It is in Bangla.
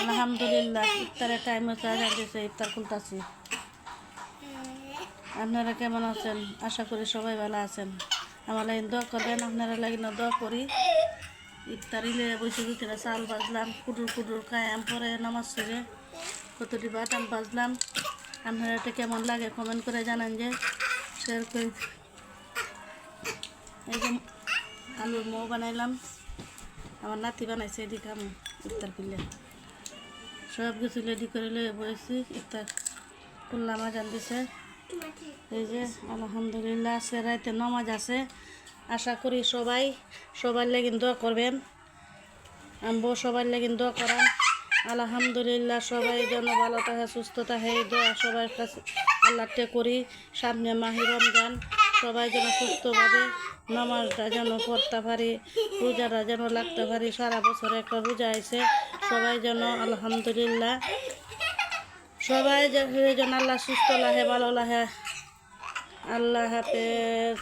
আলহামদুলিল্লাহ ইফতারের টাইম হচ্ছে, আজান দিয়েছে, ইফতার খুলতেছি। আপনারা কেমন আছেন? আশা করি সবাই ভালো আছেন। আমার লাইন দোয়া করবেন, আপনারা লাইন দোয়া করি। ইফতারিলে বসে ভিতরে চাল বাজলাম, কুটুর কুটুর খায়াম পরে নামাজ ছেড়ে কতটি বাটাম বাজলাম। আপনারা এটা কেমন লাগে কমেন্ট করে জানান, যে শেয়ার করি। এই যে আলুর মৌ বানাইলাম, আমার নাতি বানাইছে, এদিকে আমি ইফতার করলে সব কিছু রেডি করে লয়ে বসেছি। ইফতার করলাম, আজান দিছে। এই যে আলহামদুলিল্লাহ আজকে রাতে নামাজ আছে। আশা করি সবাই লেগিন দোয়া করবেন, আমবো সবাই লেগিন দোয়া করান। আলহামদুলিল্লাহ সবাই যেন ভালো থাকে, সুস্থ থাকে, এই দোয়া সবার কাছে আল্লাহতে করি। সামনে মাহে রমজান, সবাই যেন সুস্থভাবে নামাজটা যেন পড়তে পারি, রোজাটা যেন লাগতে পারি। সারা বছর একটা রোজা আছে, সবাই যেন আলহামদুলিল্লাহ সবাই যেন আল্লাহ সুস্থ লাহে, ভালো লাহে। আল্লাহ হাফেজ।